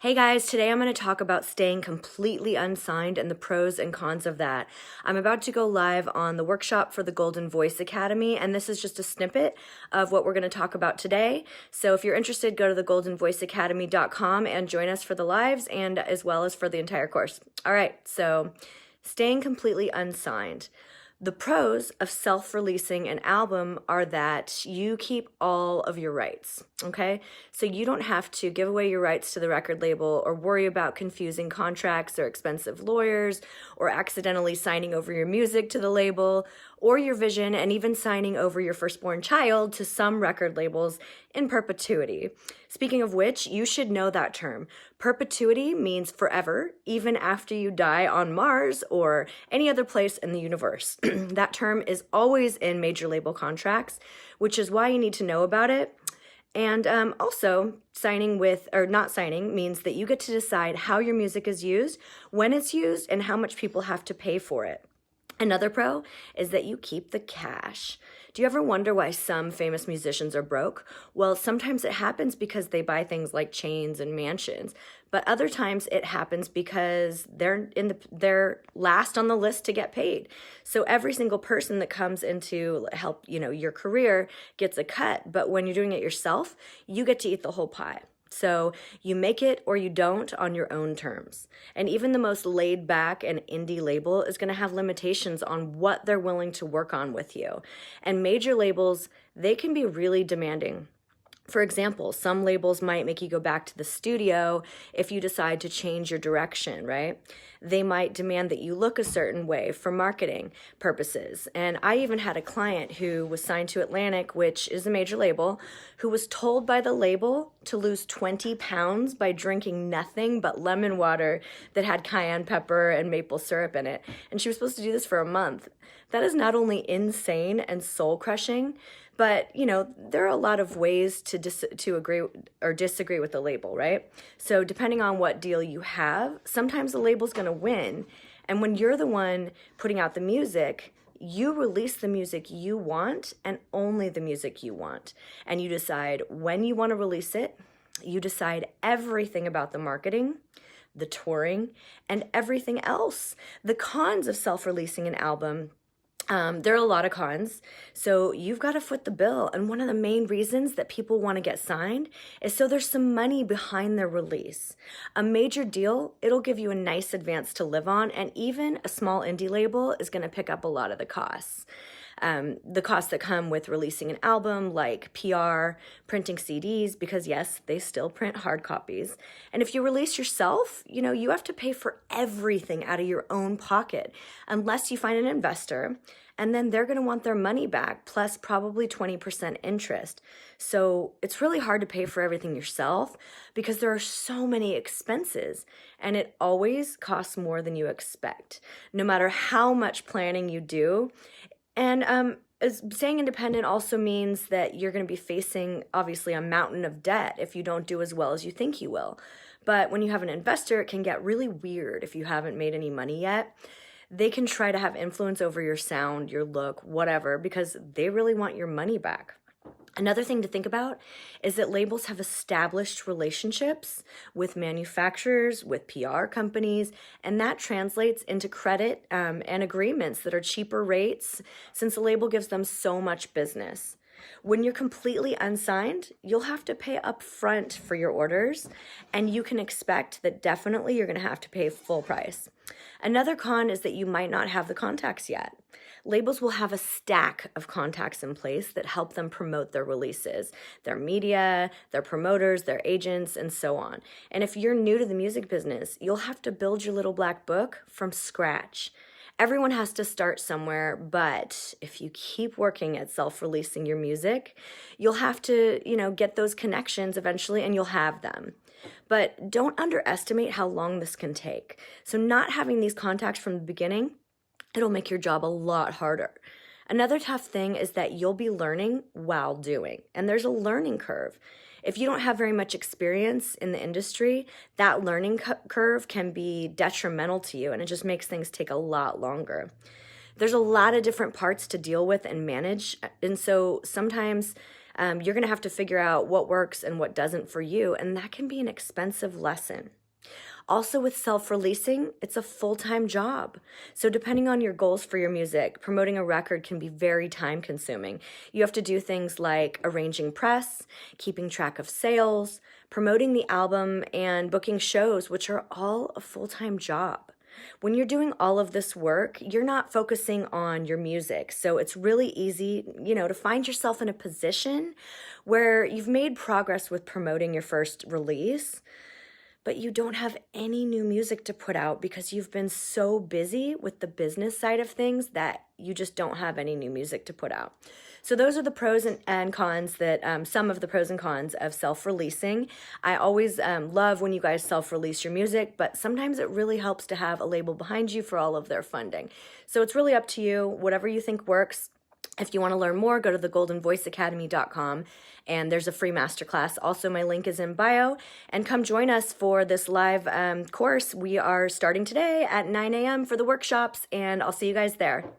Hey guys, today I'm going to talk about staying completely unsigned and the pros and cons of that. I'm about to go live on the workshop for the Golden Voice Academy, and this is just a snippet of what we're going to talk about today. So if you're interested, go to thegoldenvoiceacademy.com and join us for the lives and as well as for the entire course. All right, so staying completely unsigned. The pros of self-releasing an album are that you keep all of your rights, okay? So you don't have to give away your rights to the record label or worry about confusing contracts or expensive lawyers or accidentally signing over your music to the label or your vision and even signing over your firstborn child to some record labels in perpetuity. Speaking of which, you should know that term. Perpetuity means forever, even after you die on Mars or any other place in the universe. That term is always in major label contracts, which is why you need to know about it. And also, signing with or not signing means that you get to decide how your music is used, when it's used, and how much people have to pay for it. Another pro is that you keep the cash. Do you ever wonder why some famous musicians are broke? Well, sometimes it happens because they buy things like chains and mansions, but other times it happens because they're last on the list to get paid. So every single person that comes into help, your career gets a cut, but when you're doing it yourself, you get to eat the whole pie. So you make it or you don't on your own terms. And even the most laid back and indie label is going to have limitations on what they're willing to work on with you. And major labels, they can be really demanding. For example, some labels might make you go back to the studio if you decide to change your direction, right? They might demand that you look a certain way for marketing purposes. And I even had a client who was signed to Atlantic, which is a major label, who was told by the label to lose 20 pounds by drinking nothing but lemon water that had cayenne pepper and maple syrup in it. And she was supposed to do this for a month. That is not only insane and soul crushing, but, there are a lot of ways to agree or disagree with the label, right? So depending on what deal you have, sometimes the label's going to win. And when you're the one putting out the music, you release the music you want and only the music you want. And you decide when you want to release it. You decide everything about the marketing, the touring, and everything else. The cons of self-releasing an album, there are a lot of cons, so you've got to foot the bill. And one of the main reasons that people want to get signed is so there's some money behind their release. A major deal, it'll give you a nice advance to live on, and even a small indie label is going to pick up a lot of the costs. The costs that come with releasing an album, like PR, printing CDs, because yes, they still print hard copies. And if you release yourself, you have to pay for everything out of your own pocket, unless you find an investor, and then they're going to want their money back, plus probably 20% interest. So it's really hard to pay for everything yourself because there are so many expenses, and it always costs more than you expect, no matter how much planning you do. And staying independent also means that you're going to be facing, obviously, a mountain of debt if you don't do as well as you think you will. But when you have an investor, it can get really weird if you haven't made any money yet. They can try to have influence over your sound, your look, whatever, because they really want your money back. Another thing to think about is that labels have established relationships with manufacturers, with PR companies, and that translates into credit and agreements that are cheaper rates since the label gives them so much business. When you're completely unsigned, you'll have to pay up front for your orders, and you can expect that definitely you're going to have to pay full price. Another con is that you might not have the contacts yet. Labels will have a stack of contacts in place that help them promote their releases, their media, their promoters, their agents, and so on. And if you're new to the music business, you'll have to build your little black book from scratch. Everyone has to start somewhere, but if you keep working at self-releasing your music, you'll have to, get those connections eventually, and you'll have them. But don't underestimate how long this can take. So not having these contacts from the beginning, it'll make your job a lot harder. Another tough thing is that you'll be learning while doing, and there's a learning curve. If you don't have very much experience in the industry, that learning curve can be detrimental to you, and it just makes things take a lot longer. There's a lot of different parts to deal with and manage, and so sometimes You're going to have to figure out what works and what doesn't for you, and that can be an expensive lesson. Also, with self-releasing, it's a full-time job. So depending on your goals for your music, promoting a record can be very time-consuming. You have to do things like arranging press, keeping track of sales, promoting the album, and booking shows, which are all a full-time job. When you're doing all of this work, you're not focusing on your music. So it's really easy, to find yourself in a position where you've made progress with promoting your first release, but you don't have any new music to put out because you've been so busy with the business side of things that you just don't have any new music to put out. So those are the pros and cons some of the pros and cons of self-releasing. I always love when you guys self-release your music, but sometimes it really helps to have a label behind you for all of their funding. So it's really up to you, whatever you think works. If you want to learn more, go to thegoldenvoiceacademy.com, and there's a free masterclass. Also, my link is in bio, and come join us for this live course. We are starting today at 9 a.m. for the workshops, and I'll see you guys there.